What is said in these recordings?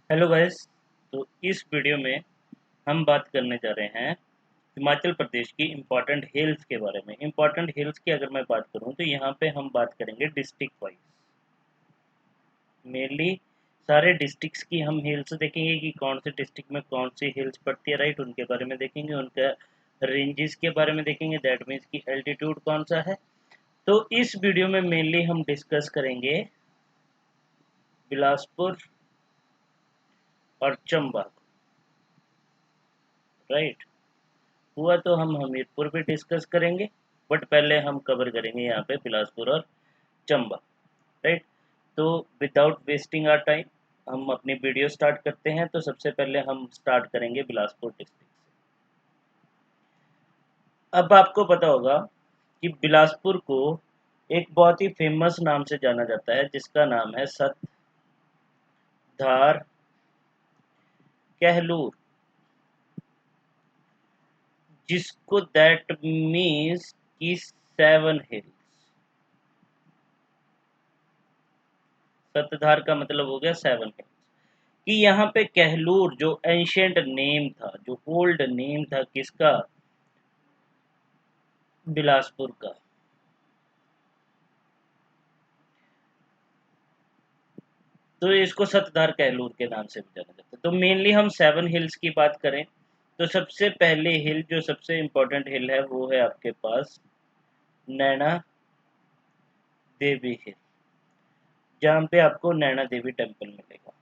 Hello guys. तो इस video में हम बात करने जा रहे हैं हिमाचल प्रदेश की इम्पॉर्टेंट हिल्स के बारे में। इम्पॉर्टेंट हिल्स की अगर मैं बात करूं तो यहाँ पे हम बात करेंगे डिस्ट्रिक्ट वाइज। मेनली सारे डिस्ट्रिक्ट्स की हम हिल्स देखेंगे कि कौन से डिस्ट्रिक्ट में कौन सी हिल्स पड़ती है, राइट। उनके बारे में देखेंगे, उनका रेंजेस के बारे में देखेंगे, दैट मीन्स की एल्टीट्यूड कौन सा है। तो इस वीडियो में मेनली हम डिस्कस करेंगे बिलासपुर और चंबा, राइट। हुआ तो हम हमीरपुर भी डिस्कस करेंगे, बट पहले हम कवर करेंगे यहाँ पे बिलासपुर और चंबा, राइट। तो विदाउट वेस्टिंग आवर टाइम हम अपनी वीडियो स्टार्ट करते हैं। तो सबसे पहले हम स्टार्ट करेंगे बिलासपुर डिस्ट्रिक्ट से। अब आपको पता होगा कि बिलासपुर को एक बहुत ही फेमस नाम से जाना जाता है, जिसका नाम है सतधार कहलूर, जिसको दैट मीन्स की 7 हिल्स। सतधार का मतलब हो गया 7 हिल्स। कि यहाँ पे कहलूर जो एंशियंट नेम था, जो ओल्ड नेम था किसका, बिलासपुर का। तो इसको सतधार कहलूर के नाम से भी जाना जाता है। तो मेनली हम 7 हिल्स की बात करें तो सबसे पहले हिल, जो सबसे इम्पोर्टेंट हिल है, वो है आपके पास नैना देवी हिल, जहाँ पे आपको नैना देवी टेम्पल मिलेगा।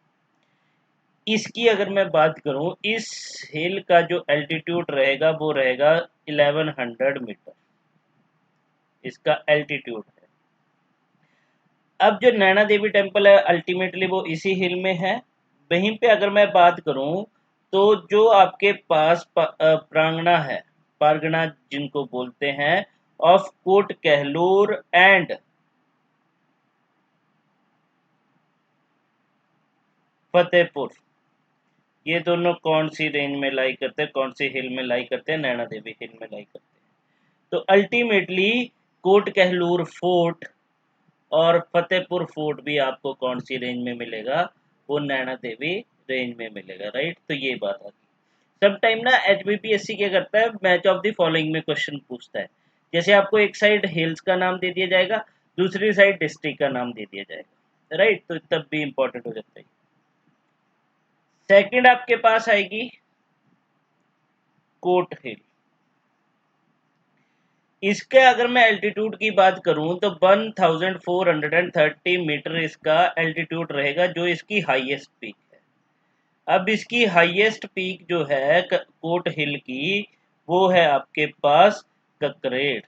इसकी अगर मैं बात करूं, इस हिल का जो एल्टीट्यूड रहेगा वो रहेगा 1100 मीटर, इसका एल्टीट्यूड है। अब जो नैना देवी टेम्पल है अल्टीमेटली वो इसी हिल में है। वहीं पे अगर मैं बात करूं तो जो आपके पास प्रांगणा है, पारगना जिनको बोलते हैं, ऑफ कोट कहलूर एंड फतेहपुर, ये दोनों कौन सी रेंज में लाई करते हैं, कौन सी हिल में लाई करते हैं, नैना देवी हिल में लाई करते हैं। तो अल्टीमेटली कोट कहलूर फोर्ट और फतेहपुर फोर्ट भी आपको कौन सी रेंज में मिलेगा, वो नैना देवी रेंज में मिलेगा, राइट। तो ये बात आ गई। सम टाइम ना HBPSC क्या करता है, मैच ऑफ द फॉलोइंग में क्वेश्चन पूछता है। जैसे आपको एक साइड हिल्स का नाम दे दिया जाएगा, दूसरी साइड डिस्ट्रिक्ट का नाम दे दिया जाएगा, राइट। तो तब भी इंपॉर्टेंट हो जाता है। सेकंड आपके पास आएगी कोट हिल। इसके अगर मैं एल्टीट्यूड की बात करूं तो 1430 मीटर इसका एल्टीट्यूड रहेगा, जो इसकी हाईएस्ट पीक है। अब इसकी हाईएस्ट पीक जो है कोट हिल की, वो है आपके पास ककरेर।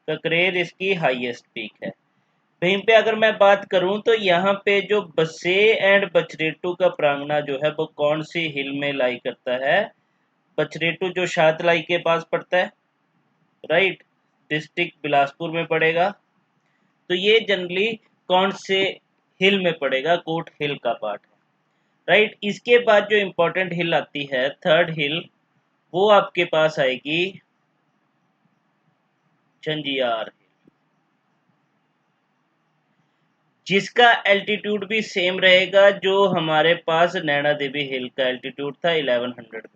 ककरेर इसकी हाईएस्ट पीक है। वहीं पे अगर मैं बात करूं तो यहाँ पे जो बसे एंड बछरेटू का प्रांगणा जो है वो कौन सी हिल में लाई करता है, बछरेटू जो शातलाई के पास पड़ता है, राइट, डिस्ट्रिक्ट बिलासपुर में पड़ेगा। तो ये जनरली कौन से हिल में पड़ेगा, कोट हिल का पार्ट है, राइट। इसके बाद जो इंपॉर्टेंट हिल आती है, थर्ड हिल, वो आपके पास आएगी झंजियार हिल, जिसका एल्टीट्यूड भी सेम रहेगा जो हमारे पास नैना देवी हिल का एल्टीट्यूड था, 1100 मीटर।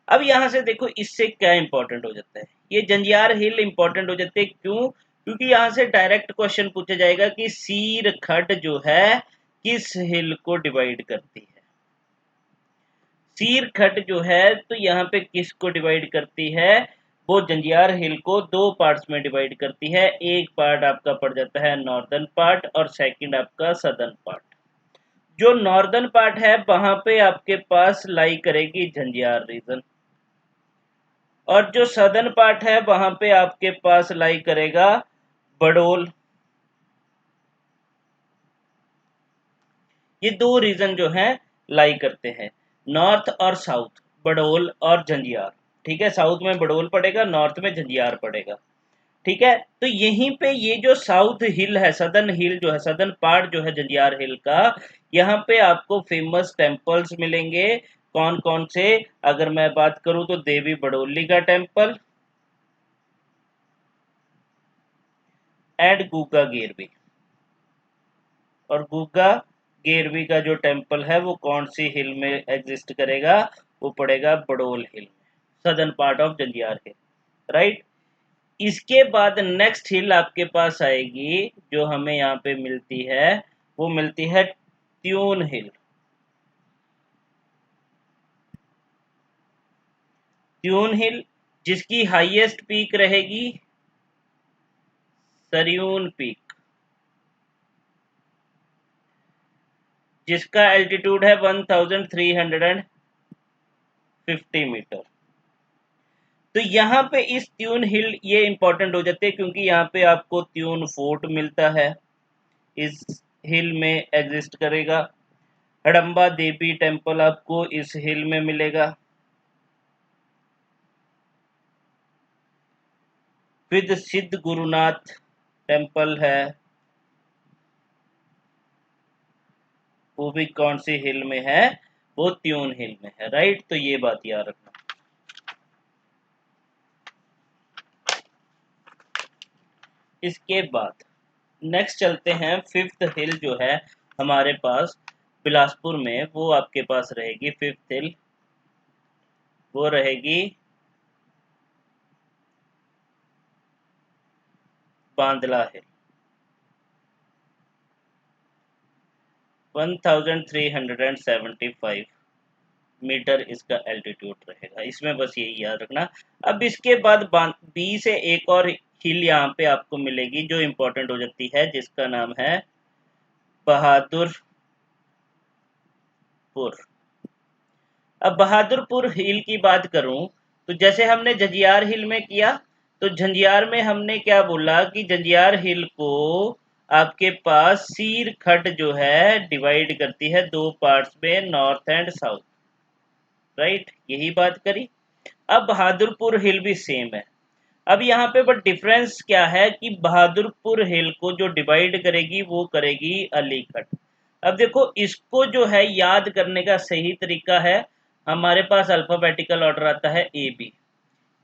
अब यहां से देखो इससे क्या इंपॉर्टेंट हो जाता है, ये जंजियार हिल इंपॉर्टेंट हो जाते हैं। क्यों? क्योंकि यहां से डायरेक्ट क्वेश्चन पूछा जाएगा कि सीर खट जो है किस हिल को डिवाइड करती है। सीर खट जो है तो यहाँ पे किसको डिवाइड करती है, वो जंजियार हिल को दो पार्ट्स में डिवाइड करती है। एक पार्ट आपका पड़ जाता है नॉर्दर्न पार्ट और सेकंड आपका सदर्न पार्ट। जो नॉर्दर्न पार्ट है वहां पे आपके पास लाई करेगी झंजियार रीजन, और जो सदर्न पार्ट है वहां पे आपके पास लाई करेगा बडोल। ये दो रीजन जो हैं लाई करते हैं, नॉर्थ और साउथ, बडोल और झंजियार। ठीक है, साउथ में बडोल पड़ेगा, नॉर्थ में झंजियार पड़ेगा। ठीक है, तो यहीं पे ये जो साउथ हिल है, सदर्न हिल जो है, सदर्न पार्ट जो है झंजियार हिल का, यहाँ पे आपको फेमस टेम्पल्स मिलेंगे। कौन कौन से? अगर मैं बात करूं तो देवी बडोली का टेम्पल एंड गुग्गा गिरवी, और गुग्गा गेरवी का जो टेम्पल है वो कौन सी हिल में एग्जिस्ट करेगा, वो पड़ेगा बडोल हिल में, southern part of Janjiar hill, right. इसके बाद नेक्स्ट हिल आपके पास आएगी जो हमें यहाँ पे मिलती है, वो मिलती है ट्यून हिल। ट्यून हिल जिसकी हाईएस्ट पीक रहेगी सरयून पीक, जिसका एल्टीट्यूड है 1350 मीटर। तो यहाँ पे इस ट्यून हिल ये इंपॉर्टेंट हो जाते हैं क्योंकि यहाँ पे आपको ट्यून फोर्ट मिलता है, इस हिल में एग्जिस्ट करेगा। हडम्बा देवी टेम्पल आपको इस हिल में मिलेगा। फिर सिद्ध गुरुनाथ टेम्पल है, वो भी कौन सी हिल में है, वो ट्यून हिल में है, राइट। तो ये बात याद रखना। इसके बाद नेक्स्ट चलते हैं, फिफ्थ हिल जो है हमारे पास बिलासपुर में, वो आपके पास रहेगी फिफ्थ हिल, वो रहेगी बांदला हिल। 1375 मीटर इसका एल्टीट्यूड रहेगा, इसमें बस यही याद रखना। अब इसके बाद बी से एक और हिल यहाँ पे आपको मिलेगी जो इंपॉर्टेंट हो जाती है, जिसका नाम है बहादुरपुर। अब बहादुरपुर हिल की बात करूं तो जैसे हमने झंझियार हिल में किया, तो झंझियार में हमने क्या बोला कि झंझियार हिल को आपके पास सीर खड्ड जो है डिवाइड करती है दो पार्ट्स में, नॉर्थ एंड साउथ, राइट, यही बात करी। अब बहादुरपुर हिल भी सेम है। अब यहाँ पे बट डिफरेंस क्या है कि बहादुरपुर हिल को जो डिवाइड करेगी वो करेगी अलीगढ़। अब देखो इसको जो है याद करने का सही तरीका है, हमारे पास अल्फाबेटिकल ऑर्डर आता है ए बी,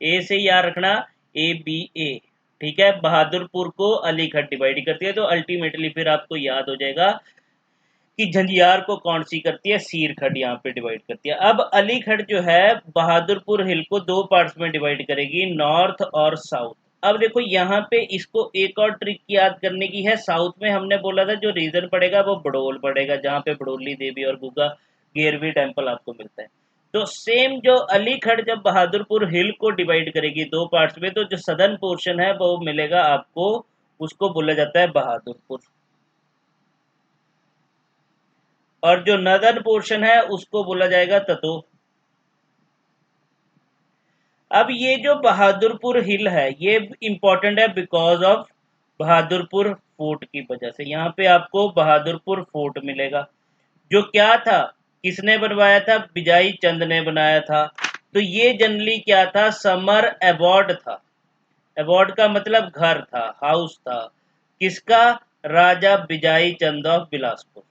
ए से याद रखना, ए बी ए, ठीक है। बहादुरपुर को अलीगढ़ डिवाइड करती है, तो अल्टीमेटली फिर आपको याद हो जाएगा कि झंझियार को कौन सी करती है, सीरखड़ यहाँ पे डिवाइड करती है। अब अलीगढ़ जो है बहादुरपुर हिल को दो पार्ट्स में डिवाइड करेगी, नॉर्थ और साउथ। अब देखो यहाँ पे इसको एक और ट्रिक याद करने की है। साउथ में हमने बोला था जो रीजन पड़ेगा वो बडोल पड़ेगा, जहाँ पे बडोली देवी और गुगा गेरवी टेम्पल आपको मिलता है। तो सेम जो अलीगढ़ जब बहादुरपुर हिल को डिवाइड करेगी दो पार्ट्स में, तो जो सदर्न पोर्शन है वो मिलेगा आपको, उसको बोला जाता है बहादुरपुर, और जो नदर्न पोर्शन है उसको बोला जाएगा ततो। अब ये जो बहादुरपुर हिल है ये इंपॉर्टेंट है बिकॉज ऑफ बहादुरपुर फोर्ट की वजह से। यहाँ पे आपको बहादुरपुर फोर्ट मिलेगा, जो क्या था, किसने बनवाया था, बिजाई चंद ने बनाया था। तो ये जनरली क्या था, समर अवॉर्ड था। अवॉर्ड का मतलब घर था, हाउस था, किसका, राजा बिजाई चंद ऑफ बिलासपुर।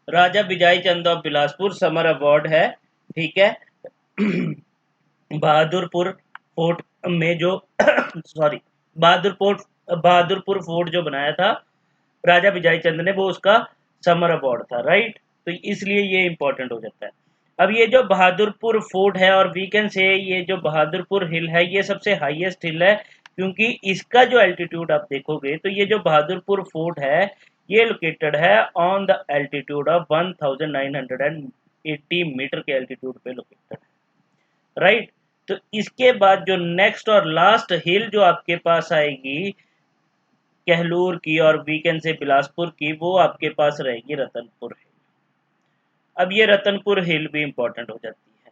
राजा बिजाई चंद ऑफ बिलासपुर समर अवार्ड है, ठीक है। बहादुरपुर फोर्ट में जो सॉरी, बहादुरपुर बहादुरपुर फोर्ट जो बनाया था राजा बिजाई चंद ने, वो उसका समर अवार्ड था, राइट। तो इसलिए ये इंपॉर्टेंट हो जाता है। अब ये जो बहादुरपुर फोर्ट है, और वी कैन से ये जो बहादुरपुर हिल है ये सबसे हाईएस्ट हिल है, क्योंकि इसका जो एल्टीट्यूड आप देखोगे तो ये जो बहादुरपुर फोर्ट है ये लोकेटेड है on the altitude of 1980 metre के एल्टीट्यूड पे लोकेटेड है, राइट। तो इसके बाद जो नेक्स्ट और लास्ट हिल जो आपके पास आएगी कहलूर की और वीकेंड से बिलासपुर की, वो आपके पास रहेगी रतनपुर हिल। अब ये रतनपुर हिल भी इंपॉर्टेंट हो जाती है।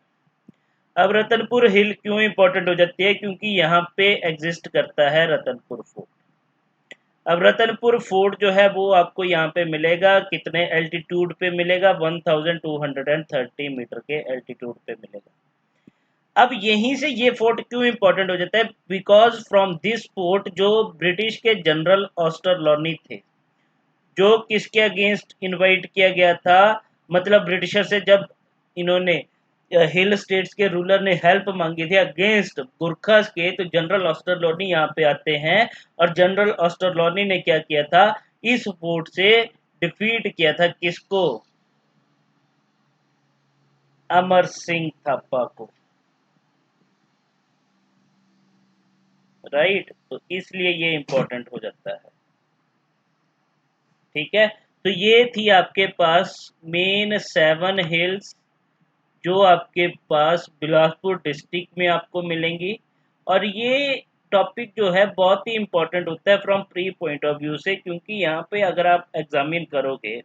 अब रतनपुर हिल क्यों इंपॉर्टेंट हो जाती है, क्योंकि यहाँ पे एग्जिस्ट करता है रतनपुर फोर्ट। अब रतनपुर फोर्ट जो है वो आपको यहाँ पे मिलेगा, कितने एल्टीट्यूड पे मिलेगा, 1230 मीटर के एल्टीट्यूड पे मिलेगा। अब यहीं से ये फोर्ट क्यों इंपॉर्टेंट हो जाता है, बिकॉज फ्रॉम दिस फोर्ट जो ब्रिटिश के जनरल ऑस्टरलॉनी थे, जो किसके अगेंस्ट इनवाइट किया गया था, मतलब ब्रिटिशर से जब इन्होंने हिल स्टेट्स के रूलर ने हेल्प मांगी थी अगेंस्ट गुरखास के, तो जनरल ऑस्टरलॉनी यहाँ पे आते हैं और जनरल ऑस्टरलॉनी ने क्या किया था, इस फोर्ट से डिफीट किया था किसको, अमर सिंह थापा को, राइट। तो इसलिए ये इंपॉर्टेंट हो जाता है, ठीक है। तो ये थी आपके पास मेन 7 हिल्स जो आपके पास बिलासपुर डिस्ट्रिक्ट में आपको मिलेंगी। और ये टॉपिक जो है बहुत ही इंपॉर्टेंट होता है from pre point of view से, क्योंकि यहाँ पे अगर आप एग्जामिन करोगे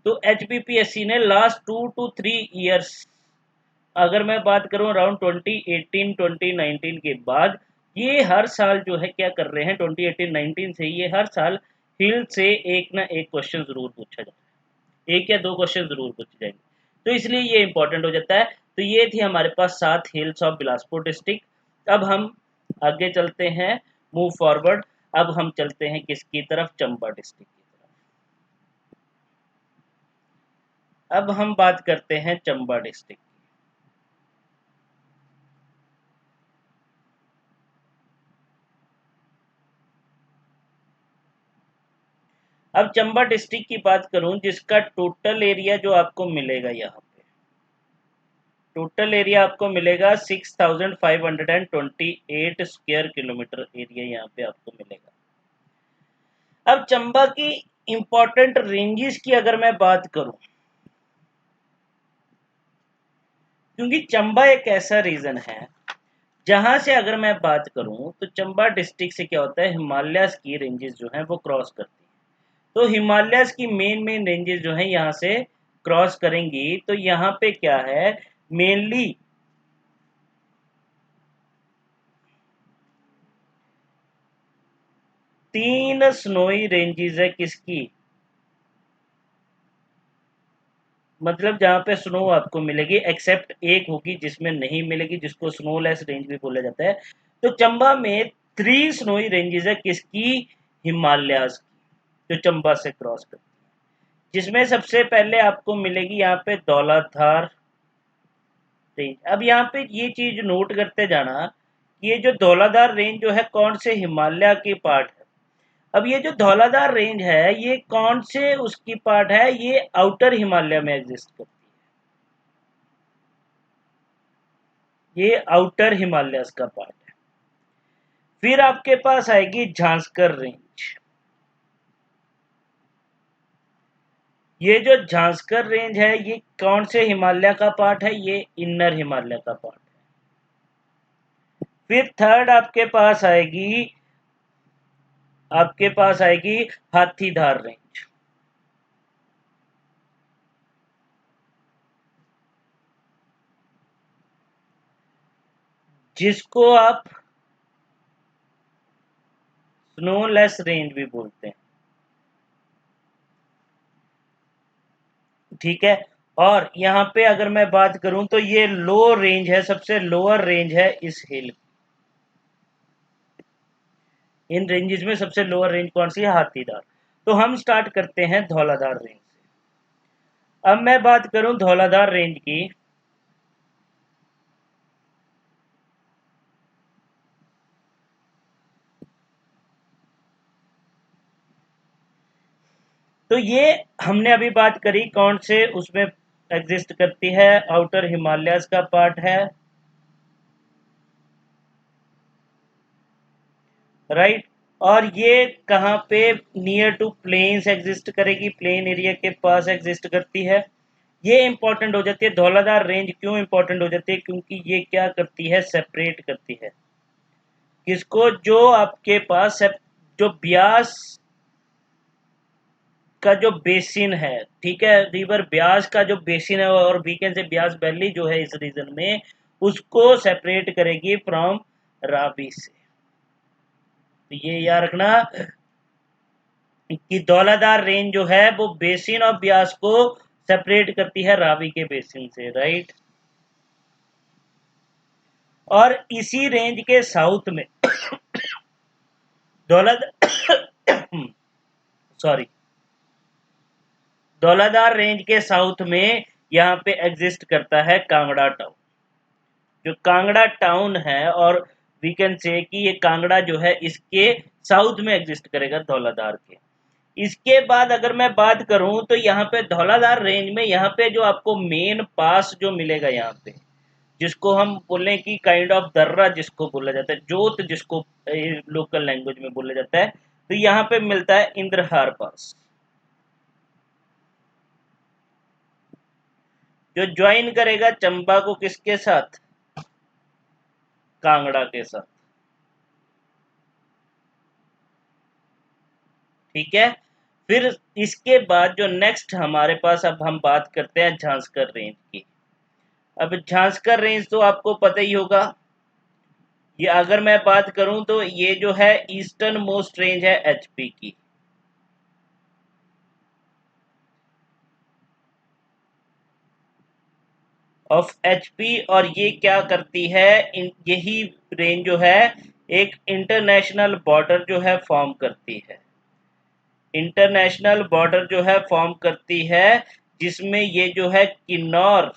तो एचपीपीएससी ने लास्ट 2 to 3 इयर्स, अगर मैं बात करूं अराउंड 2018-2019 के बाद, ये हर साल जो है क्या कर रहे हैं, 2018-19 से ये हर साल हिल से एक ना एक क्वेश्चन जरूर पूछा जाता है, एक या दो क्वेश्चन जरूर पूछे जाएंगे। तो इसलिए ये इंपॉर्टेंट हो जाता है। तो ये थी हमारे पास 7 हिल्स ऑफ बिलासपुर डिस्ट्रिक्ट। अब हम आगे चलते हैं, मूव फॉरवर्ड। अब हम चलते हैं किसकी तरफ, चंबा डिस्ट्रिक्ट की तरफ। अब हम बात करते हैं चंबा डिस्ट्रिक्ट। अब चंबा डिस्ट्रिक्ट की बात करूं, जिसका टोटल एरिया जो आपको मिलेगा, यहाँ पे टोटल एरिया आपको मिलेगा 6528 स्क्वायर किलोमीटर एरिया यहाँ पे आपको मिलेगा। अब चंबा की इंपॉर्टेंट रेंजेस की अगर मैं बात करूं, क्योंकि चंबा एक ऐसा रीजन है जहां से अगर मैं बात करूं तो चंबा डिस्ट्रिक्ट से क्या होता है, हिमालयस की रेंजेस जो हैं वो क्रॉस करती हैं। तो हिमालयस की मेन मेन रेंजेस जो हैं यहाँ से क्रॉस करेंगी। तो यहाँ पे क्या है, मेनली 3 स्नोई रेंजेस है किसकी, मतलब जहाँ पे स्नो आपको मिलेगी, एक्सेप्ट एक होगी जिसमें नहीं मिलेगी, जिसको स्नोलेस रेंज भी बोला जाता है। तो चंबा में 3 स्नोई रेंजेस है किसकी, हिमालयाज की, जो चंबा से क्रॉस करती है। जिसमें सबसे पहले आपको मिलेगी यहाँ पे धौलाधार रेंज। अब यहाँ पे ये चीज नोट करते जाना, ये जो धौलाधार रेंज जो है कौन से हिमालय की पार्ट है। अब ये जो धौलाधार रेंज है ये कौन से उसकी पार्ट है, ये आउटर हिमालय में एग्जिस्ट करती है, ये आउटर हिमालयस का पार्ट है। फिर आपके पास आएगी झांसकर रेंज। ये जो झांसकर रेंज है ये कौन से हिमालय का पार्ट है, ये इनर हिमालय का पार्ट है। फिर थर्ड आपके पास आएगी हाथीधार रेंज। जिसको आप स्नोलेस रेंज भी बोलते हैं, ठीक है। और यहाँ पे अगर मैं बात करूं तो ये लो रेंज है, सबसे लोअर रेंज है इस हिल, इन रेंजेस में सबसे लोअर रेंज कौन सी है, हाथीदार। तो हम स्टार्ट करते हैं धौलाधार रेंज से। अब मैं बात करूं धौलाधार रेंज की, तो ये हमने अभी बात करी कौन से उसमें एग्जिस्ट करती है, आउटर हिमालयस का पार्ट है, राइट। और ये कहाँ पे, नियर टू प्लेन्स एग्जिस्ट करेगी, प्लेन एरिया के पास एग्जिस्ट करती है। ये इंपॉर्टेंट हो जाती है धौलाधार रेंज, क्यों इंपॉर्टेंट हो जाती है, क्योंकि ये क्या करती है, सेपरेट करती है किसको, जो आपके पास जो ब्यास का जो बेसिन है, ठीक है, रिवर ब्यास का जो बेसिन है, और वीकेंड से ब्यास वैली जो है इस रीजन में, उसको सेपरेट करेगी फ्रॉम रावी से। तो ये याद रखना कि धौलाधार रेंज जो है वो बेसिन ऑफ ब्यास को सेपरेट करती है रावी के बेसिन से, राइट। और इसी रेंज के साउथ में दौलत सॉरी, धौलाधार रेंज के साउथ में यहाँ पे एग्जिस्ट करता है कांगड़ा टाउन। जो कांगड़ा टाउन है, और वी कैन से कि ये कांगड़ा जो है इसके साउथ में एग्जिस्ट करेगा धौलाधार के। इसके बाद अगर मैं बात करूं तो यहाँ पे धौलाधार रेंज में यहाँ पे जो आपको मेन पास जो मिलेगा यहाँ पे, जिसको हम बोले कि काइंड ऑफ दर्रा जिसको बोला जाता है, जोत जिसको लोकल लैंग्वेज में बोला जाता है, तो यहाँ पे मिलता है इंद्रहार पास, जो ज्वाइन करेगा चंबा को किसके साथ, कांगड़ा के साथ। ठीक है। फिर इसके बाद जो नेक्स्ट हमारे पास, अब हम बात करते हैं झांसकर रेंज की। अब झांसकर रेंज तो आपको पता ही होगा, ये अगर मैं बात करूं तो ये जो है ईस्टर्न मोस्ट रेंज है एचपी की। ऑफ एचपी, और ये क्या करती है, यही रेंज जो है एक इंटरनेशनल बॉर्डर जो है फॉर्म करती है। इंटरनेशनल बॉर्डर जो है फॉर्म करती है, जिसमें ये जो है किन्नौर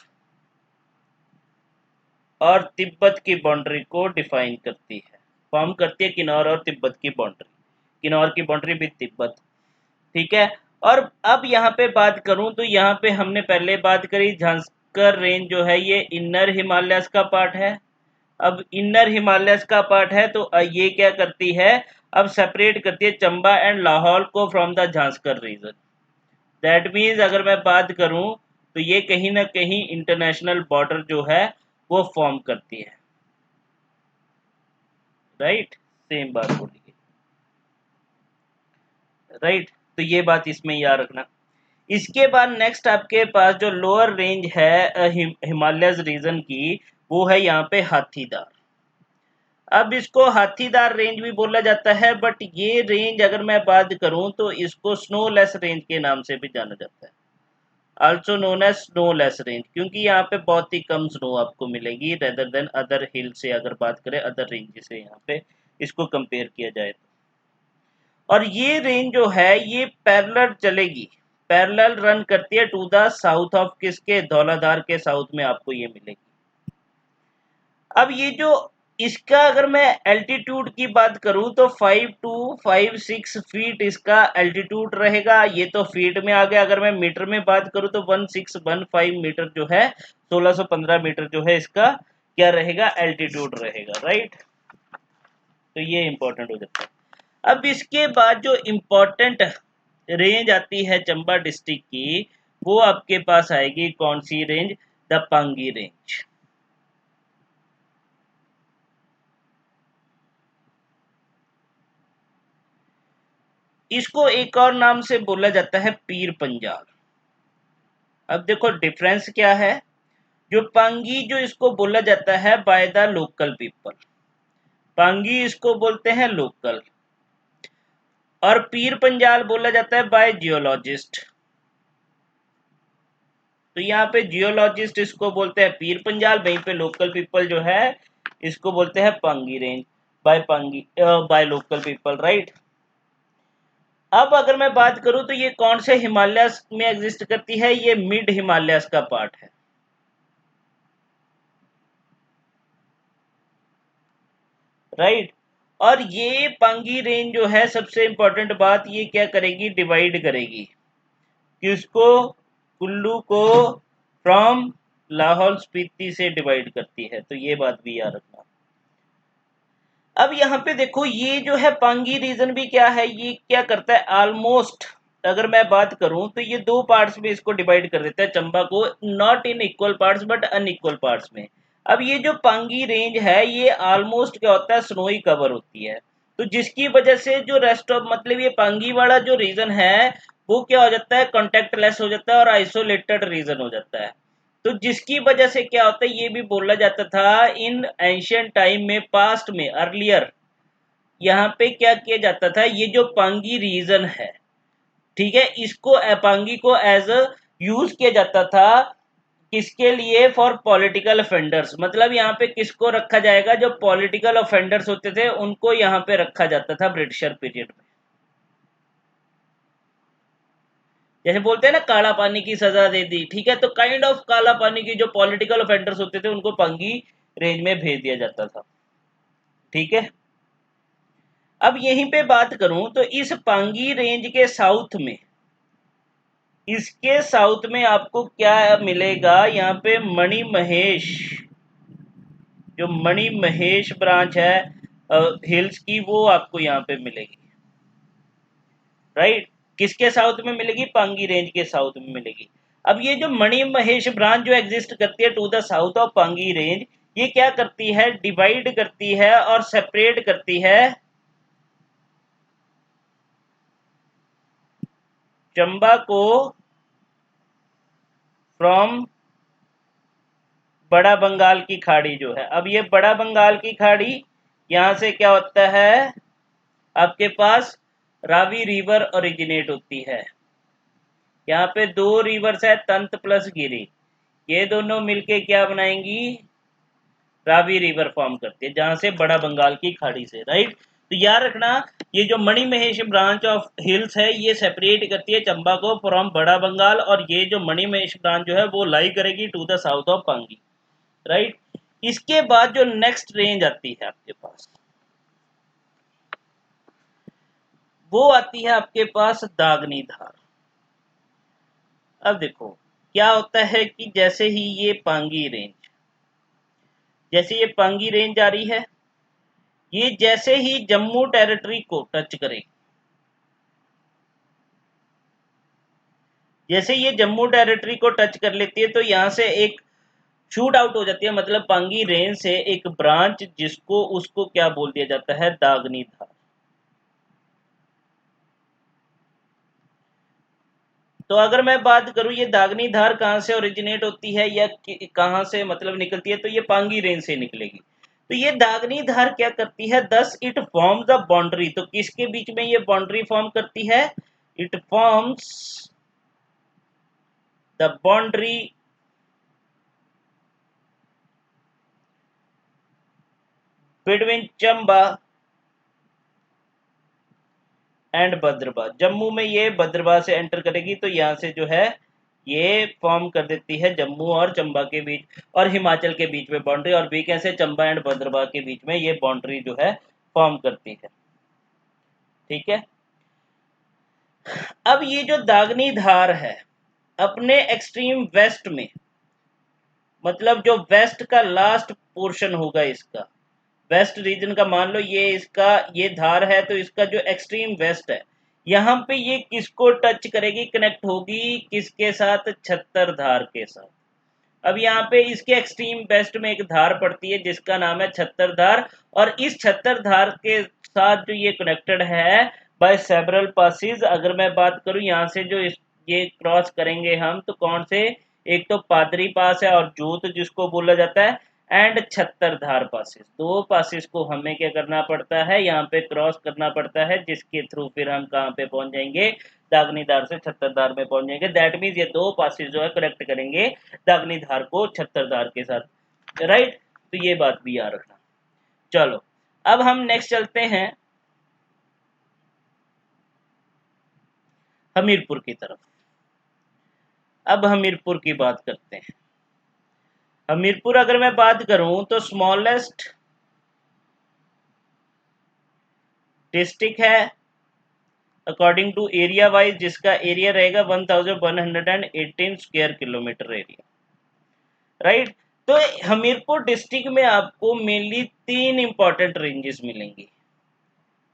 और तिब्बत की बाउंड्री को डिफाइन करती है, फॉर्म करती है किन्नौर और तिब्बत की बाउंड्री, किन्नौर की बाउंड्री विद तिब्बत। ठीक है। और अब यहाँ पे बात करूं तो यहाँ पे हमने पहले बात करी झांसकर रेंज जो है ये इनर हिमालयस का पार्ट है। अब इनर हिमालयस का पार्ट है तो ये क्या करती है, अब सेपरेट करती है चंबा एंड लाहौल को from the Zanskar region. That means अगर मैं बात करूं तो ये कहीं ना कहीं इंटरनेशनल बॉर्डर जो है वो फॉर्म करती है। राइट, सेम बात बोली। राइट, तो ये बात इसमें याद रखना। इसके बाद नेक्स्ट आपके पास जो लोअर रेंज है हिमालयस रीजन की, वो है यहाँ पे हाथीदार। अब इसको हाथीदार रेंज भी बोला जाता है, बट ये रेंज अगर मैं बात करूं तो इसको स्नोलेस रेंज के नाम से भी जाना जाता है, आल्सो नोन एज स्नोलेस रेंज, क्योंकि यहाँ पे बहुत ही कम स्नो आपको मिलेगी रेदर देन अदर हिल से, अगर बात करें अदर रेंज से यहाँ पे इसको कंपेयर किया जाए तो। और ये रेंज जो है ये पैरेलल चलेगी, पैरेलल रन करती है टू द साउथ ऑफ किसके, धौलाधार के साउथ में आपको ये मिलेगी। अब ये जो इसका अगर मैं एल्टीट्यूड की बात करूं तो 5256 फीट इसका एल्टीट्यूड रहेगा, ये तो फीट में आ गया। अगर मैं मीटर में बात करूं तो 1615 मीटर जो है, 1615 मीटर जो है इसका क्या रहेगा, एल्टीट्यूड रहेगा। राइट, तो ये इंपॉर्टेंट हो जाता है। अब इसके बाद जो इंपॉर्टेंट रेंज आती है चंबा डिस्ट्रिक्ट की, वो आपके पास आएगी कौन सी रेंज, द पांगी रेंज। इसको एक और नाम से बोला जाता है पीर पंजाल। अब देखो डिफरेंस क्या है, जो पांगी जो इसको बोला जाता है by the local people, Pangi इसको बोलते हैं लोकल, और पीर पंजाल बोला जाता है बाय जियोलॉजिस्ट। तो यहाँ पे जियोलॉजिस्ट इसको बोलते हैं पीर पंजाल, वहीं पे लोकल पीपल जो है इसको बोलते हैं Pangi range bye Pangi by local people. Right, अब अगर मैं बात करूं तो ये कौन से हिमालयस में एग्जिस्ट करती है, ये मिड हिमालयस का पार्ट है। राइट, और ये पांगी रेंज जो है सबसे इंपॉर्टेंट बात, ये क्या करेगी, डिवाइड करेगी किसको, कुल्लू को फ्रॉम लाहौल स्पीति से डिवाइड करती है, तो ये बात भी याद रखना। अब यहाँ पे देखो ये जो है पांगी रीजन भी क्या है, ये क्या करता है ऑलमोस्ट, अगर मैं बात करूं तो ये दो पार्ट्स में इसको डिवाइड कर देता है चंबा को, not in equal parts but unequal parts में। अब ये जो पांगी रेंज है ये ऑलमोस्ट क्या होता है, स्नोई कवर होती है, तो जिसकी वजह से जो रेस्ट ऑफ मतलब ये पांगी वाला जो रीजन है वो क्या हो जाता है, कॉन्टेक्ट लेस हो जाता है और आइसोलेटेड रीजन हो जाता है। तो जिसकी वजह से क्या होता है, ये भी बोला जाता था इन एंशियंट टाइम में, पास्ट में, अर्लियर, यहाँ पे क्या किया जाता था, ये जो पांगी रीजन है, ठीक है, इसको पांगी को एज अ यूज किया जाता था किसके लिए, फॉर पॉलिटिकल ऑफेंडर्स, मतलब यहाँ पे किसको रखा जाएगा, जो पॉलिटिकल ऑफेंडर्स होते थे उनको यहाँ पे रखा जाता था ब्रिटिशर पीरियड में। जैसे बोलते हैं ना काला पानी की सजा दे दी, ठीक है, तो काइंड ऑफ काला पानी की जो पॉलिटिकल ऑफेंडर्स होते थे उनको पांगी रेंज में भेज दिया जाता था, ठीक है। अब यहीं पे बात करूं तो इस पांगी रेंज के साउथ में, इसके साउथ में आपको क्या मिलेगा, यहाँ पे मणि महेश, जो मणि महेश ब्रांच है हिल्स की, वो आपको यहाँ पे मिलेगी, राइट। किसके साउथ में मिलेगी, पांगी रेंज के साउथ में मिलेगी। अब ये जो मणि महेश ब्रांच जो एग्जिस्ट करती है to the south of Pangi range, ये क्या करती है, डिवाइड करती है और सेपरेट करती है चंबा को फ्रॉम बड़ा बंगाल की खाड़ी जो है। अब ये बड़ा बंगाल की खाड़ी यहां से क्या होता है, आपके पास रावी रिवर ओरिजिनेट होती है। यहाँ पे दो रिवर्स है, तंत प्लस गिरी, ये दोनों मिलके क्या बनाएंगी, रावी रिवर फॉर्म करती है, जहां से बड़ा बंगाल की खाड़ी से, राइट। तो याद रखना, ये जो Mani Mahesh branch of hills है ये सेपरेट करती है चंबा को फ्रॉम बड़ा बंगाल, और ये जो मणि महेश ब्रांच जो है वो लाई करेगी to the south of Pangi, right. इसके बाद जो नेक्स्ट रेंज आती है आपके पास, वो आती है आपके पास दागनी धार। अब देखो क्या होता है कि जैसे ही ये पांगी रेंज, जैसे ये पांगी रेंज आ रही है, ये जैसे ही जम्मू टेरिटरी को टच करेगी, जैसे ये जम्मू टेरिटरी को टच कर लेती है तो यहां से एक शूट आउट हो जाती है, मतलब पांगी रेंज से एक ब्रांच, जिसको उसको क्या बोल दिया जाता है, दागनी धार। तो अगर मैं बात करूं ये दागनी धार कहां से ओरिजिनेट होती है या कहां से मतलब निकलती है, तो ये पांगी रेंज से निकलेगी। तो ये दागनी धार क्या करती है, thus it forms the boundary, तो किसके बीच में ये बाउंड्री फॉर्म करती है, it forms the boundary between Chamba and Bhadrawah. Jammu में ये भद्रवा से एंटर करेगी, तो यहाँ से जो है ये फॉर्म कर देती है जम्मू और चंबा के बीच और हिमाचल के बीच में बाउंड्री, और बीके से चंबा एंड भद्रवा के बीच में ये बाउंड्री जो है फॉर्म करती है, ठीक है। अब ये जो दागनी धार है अपने एक्सट्रीम वेस्ट में, मतलब जो वेस्ट का लास्ट पोर्शन होगा इसका, वेस्ट रीजन का मान लो ये इसका ये धार है, तो इसका जो एक्सट्रीम वेस्ट है यहाँ पे ये किसको टच करेगी, कनेक्ट होगी किसके साथ, छत्तर धार के साथ। अब यहाँ पे इसके एक्सट्रीम वेस्ट में एक धार पड़ती है जिसका नाम है छत्तर धार, और इस छत्तर धार के साथ जो ये कनेक्टेड है बाय सेवरल पासिस। अगर मैं बात करूं यहाँ से जो ये क्रॉस करेंगे हम, तो कौन से, एक तो पादरी पास है और जोत जिसको बोला जाता है, एंड छत्तर धार पासिस, दो पासिस को हमें क्या करना पड़ता है, यहाँ पे क्रॉस करना पड़ता है, जिसके थ्रू फिर हम कहाँ पे पहुंच जाएंगे, दागनी धार से छत्तर धार में पहुंच जाएंगे। दैट मीन्स ये दो पासिस जो है करेक्ट करेंगे दागनी धार को छत्तर धार के साथ, राइट। तो ये बात भी याद रखना। चलो अब हम नेक्स्ट चलते हैं हमीरपुर की तरफ। अब हमीरपुर की बात करते हैं। हमीरपुर अगर मैं बात करूं तो स्मॉलेस्ट डिस्ट्रिक्ट है अकॉर्डिंग टू एरिया वाइज, जिसका एरिया रहेगा 1118 स्क्वायर किलोमीटर एरिया, राइट। तो हमीरपुर डिस्ट्रिक्ट में आपको मेनली तीन इंपॉर्टेंट रेंजेस मिलेंगी।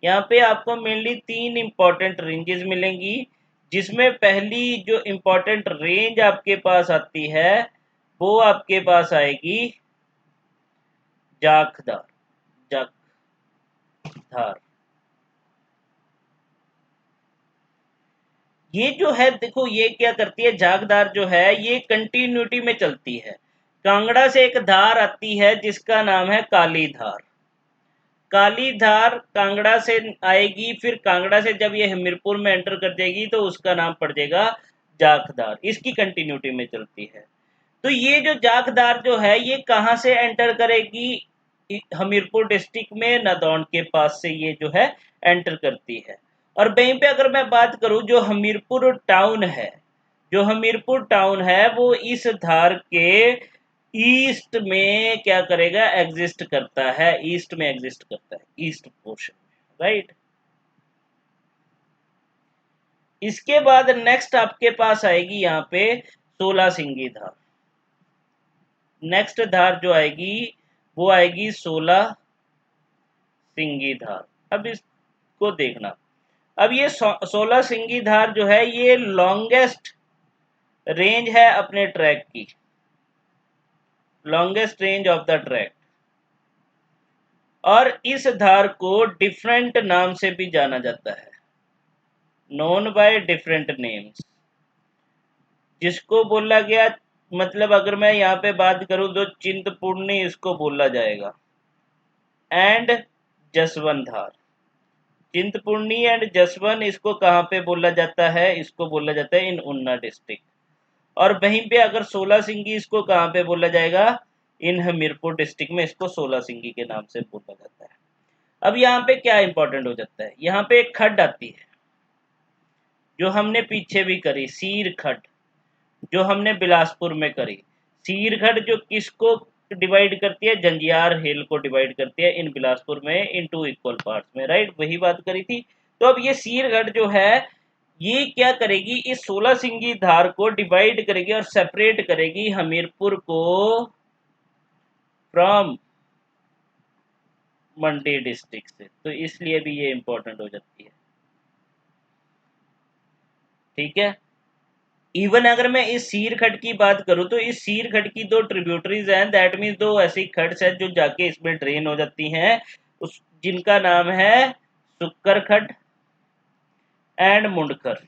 यहाँ पे आपको मेनली तीन इंपॉर्टेंट रेंजेस मिलेंगी, जिसमें पहली जो इंपॉर्टेंट रेंज आपके पास आती है वो आपके पास आएगी जाखदार, जाखधार। ये जो है देखो ये क्या करती है, जागदार जो है ये कंटिन्यूटी में चलती है। कांगड़ा से एक धार आती है जिसका नाम है काली धार, काली धार कांगड़ा से आएगी, फिर कांगड़ा से जब ये हमीरपुर में एंटर कर जाएगी तो उसका नाम पड़ जाएगा जाखदार, इसकी कंटिन्यूटी में चलती है। तो ये जो जाखदार जो है ये कहां से एंटर करेगी, हमीरपुर डिस्ट्रिक्ट में नादौन के पास से ये जो है एंटर करती है। और वहीं पे अगर मैं बात करूं जो हमीरपुर टाउन है, जो हमीरपुर टाउन है वो इस धार के ईस्ट में क्या करेगा, एग्जिस्ट करता है, ईस्ट में एग्जिस्ट करता है, ईस्ट पोर्शन में, राइट। इसके बाद नेक्स्ट आपके पास आएगी यहाँ पे 16 सिंगी धार। नेक्स्ट धार जो आएगी वो आएगी 16 सिंगी धार। अब इसको देखना, अब ये 16 सिंगी धार जो है ये लॉन्गेस्ट रेंज है अपने ट्रैक की, longest range of the track. और इस धार को डिफरेंट नाम से भी जाना जाता है, नोन बाय डिफरेंट नेम्स। जिसको बोला गया, मतलब अगर मैं यहाँ पे बात करूं तो चिंतपूर्णी इसको बोला जाएगा, and Jaswant Dhar. Chintpurni and Jaswant इसको कहाँ पे बोला जाता है, इसको बोला जाता है इन उन्ना डिस्ट्रिक्ट। और वहीं पे अगर 16 सिंगी इसको कहाँ पे बोला जाएगा, इन हमीरपुर डिस्ट्रिक्ट में इसको 16 सिंगी के नाम से बोला जाता है। अब यहाँ पे क्या इंपॉर्टेंट हो जाता है, यहाँ पे एक खड्ड आती है जो हमने पीछे भी करी, सीर खड्ड, जो हमने बिलासपुर में करी। सीर खड्ड जो किसको डिवाइड करती है, जंजियार हिल को डिवाइड करती है इन बिलासपुर में इन 2 इक्वल पार्ट्स में, राइट, वही बात करी थी। तो अब ये सीर खड्ड जो है ये क्या करेगी, इस 16 सिंगी धार को डिवाइड करेगी और सेपरेट करेगी हमीरपुर को फ्रॉम मंडी डिस्ट्रिक्ट से। तो इसलिए भी ये इंपॉर्टेंट हो जाती है, ठीक है। इवन अगर मैं इस सीर खड्ड की बात करूं तो इस सीर खड्ड की 2 ट्रिब्यूटरीज हैं, दैट मीन्स 2 ऐसी खड्ड्स हैं जो जाके इसमें ड्रेन हो जाती हैं, उस जिनका नाम है सुक्कर खड्ड एंड मुंडखर।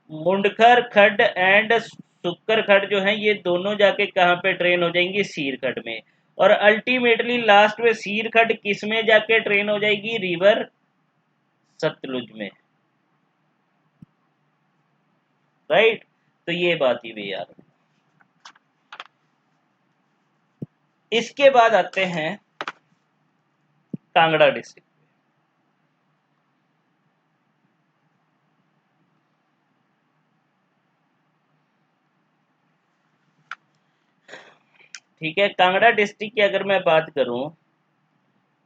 मुंडखर खड्ड एंड सुक्कर खड्ड जो है ये दोनों जाके कहाँ पे ट्रेन हो जाएंगी, सीर खड्ड में। और अल्टीमेटली लास्ट में सीर खड्ड किस में जाके ट्रेन हो जाएगी, रिवर सतलुज में, राइट। तो ये बात ही भी यार। इसके बाद आते हैं कांगड़ा डिस्ट्रिक्ट। ठीक है, कांगड़ा डिस्ट्रिक्ट की अगर मैं बात करूं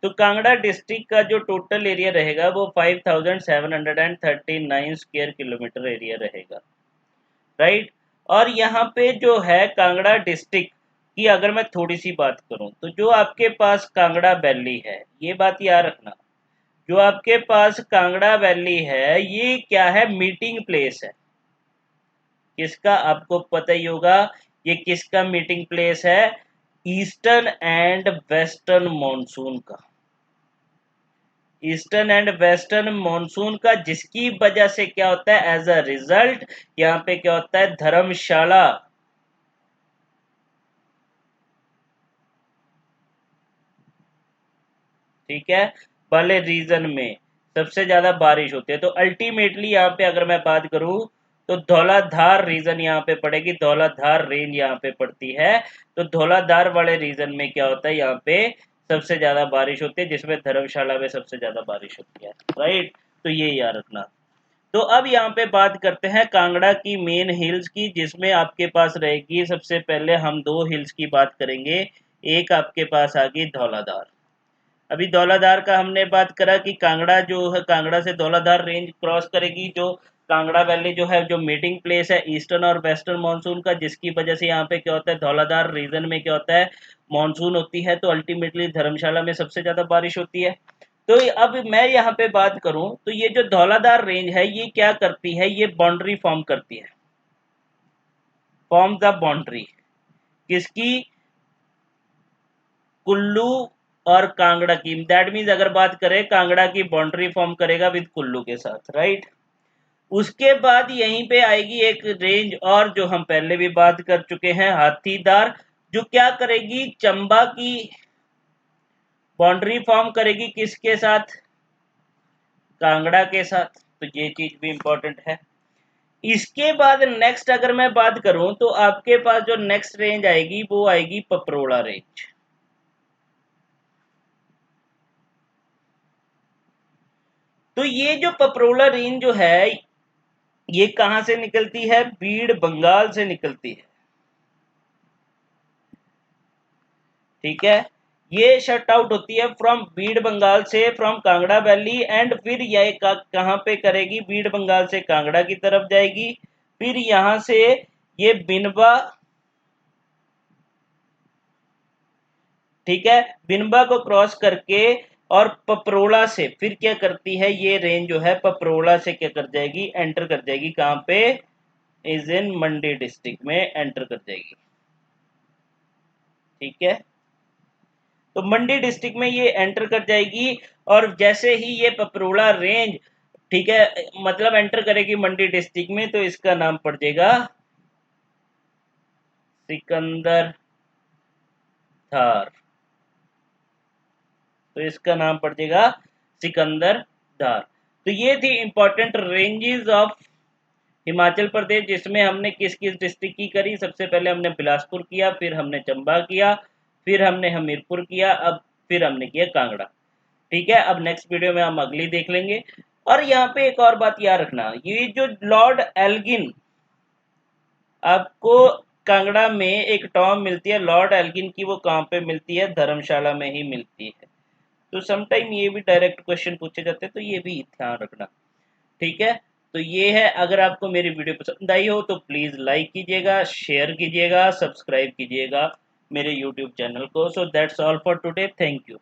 तो कांगड़ा डिस्ट्रिक्ट का जो टोटल एरिया रहेगा वो 5739 स्क्वायर किलोमीटर एरिया रहेगा, राइट। और यहाँ पे जो है कांगड़ा डिस्ट्रिक्ट की अगर मैं थोड़ी सी बात करूं तो जो आपके पास कांगड़ा वैली है, ये बात याद रखना, जो आपके पास कांगड़ा वैली है ये क्या है, मीटिंग प्लेस है। किसका, आपको पता ही होगा ये किसका मीटिंग प्लेस है, ईस्टर्न एंड वेस्टर्न मॉनसून का, ईस्टर्न एंड वेस्टर्न मॉनसून का, जिसकी वजह से क्या होता है, एज अ रिजल्ट यहाँ पे क्या होता है, धर्मशाला ठीक है वाले रीजन में सबसे ज्यादा बारिश होती है। तो अल्टीमेटली यहाँ पे अगर मैं बात करूं तो धौलाधार रीजन यहाँ पे पड़ेगी, धौलाधार रेंज यहाँ पे पड़ती है। तो धौलाधार वाले रीजन में क्या होता है, यहाँ पे सबसे ज्यादा बारिश होती है, जिसमें धर्मशाला में सबसे ज्यादा बारिश होती है, राइट। तो ये याद रखना। तो अब यहाँ पे बात करते हैं कांगड़ा की मेन हिल्स की, जिसमें आपके पास रहेगी, सबसे पहले हम 2 हिल्स की बात करेंगे। एक आपके पास आ गई धौलाधार। अभी धौलाधार का हमने बात करा कि कांगड़ा जो है, कांगड़ा से धौलाधार रेंज क्रॉस करेगी, जो कांगड़ा वैली जो है जो मीटिंग प्लेस है ईस्टर्न और वेस्टर्न मानसून का, जिसकी वजह से यहाँ पे क्या होता है, धौलाधार रीजन में क्या होता है, मानसून होती है। तो अल्टीमेटली धर्मशाला में सबसे ज्यादा बारिश होती है। तो अब मैं यहाँ पे बात करूं तो ये जो धौलाधार रेंज है ये क्या करती है, ये बाउंड्री फॉर्म करती है, फॉर्म द बाउंड्री किसकी, कुल्लू और कांगड़ा की। दैट मीन्स अगर बात करें कांगड़ा की बाउंड्री फॉर्म करेगा विद कुल्लू के साथ, राइट। उसके बाद यहीं पे आएगी एक रेंज और जो हम पहले भी बात कर चुके हैं, हाथीदार, जो क्या करेगी, चंबा की बाउंड्री फॉर्म करेगी किसके साथ, कांगड़ा के साथ। तो ये चीज भी इंपॉर्टेंट है। इसके बाद नेक्स्ट अगर मैं बात करूं तो आपके पास जो नेक्स्ट रेंज आएगी वो आएगी पपरोड़ा रेंज। तो ये जो पपरोला रेंज जो है ये कहां से निकलती है? बीड़ बंगाल से निकलती है। ठीक है, ये शट आउट होती है फ्रॉम बीड़ बंगाल से, फ्रॉम कांगड़ा वैली, एंड फिर ये कहां पे करेगी? बीड़ बंगाल से कांगड़ा की तरफ जाएगी, फिर यहां से ये बिनबा, ठीक है, बिनबा को क्रॉस करके और पपरोला से फिर क्या करती है? ये रेंज जो है पपरोला से क्या कर जाएगी? एंटर कर जाएगी। कहां पे? इज इन मंडी डिस्ट्रिक्ट में एंटर कर जाएगी। ठीक है, तो मंडी डिस्ट्रिक्ट में ये एंटर कर जाएगी, और जैसे ही ये पपरोला रेंज, ठीक है, मतलब एंटर करेगी मंडी डिस्ट्रिक्ट में, तो इसका नाम पड़ जाएगा सिकंदर धार। तो इसका नाम पड़ जाएगा सिकंदर धार। तो ये थी important ranges of Himachal Pradesh, जिसमें हमने किस किस डिस्ट्रिक्ट की करी। सबसे पहले हमने बिलासपुर किया, फिर हमने चंबा किया, फिर हमने हमीरपुर किया, अब फिर हमने किया कांगड़ा। ठीक है, अब नेक्स्ट वीडियो में हम अगली देख लेंगे। और यहाँ पे एक और बात याद रखना, ये जो लॉर्ड एल्गिन, आपको कांगड़ा में एक टॉम मिलती है लॉर्ड एल्गिन की, वो कहाँ पे मिलती है? धर्मशाला में ही मिलती है। तो समटाइम ये भी डायरेक्ट क्वेश्चन पूछे जाते हैं, तो ये भी ध्यान रखना। ठीक है, तो ये है। अगर आपको मेरी वीडियो पसंद आई हो तो प्लीज़ लाइक कीजिएगा, शेयर कीजिएगा, सब्सक्राइब कीजिएगा मेरे यूट्यूब चैनल को। So that's all for today, thank you.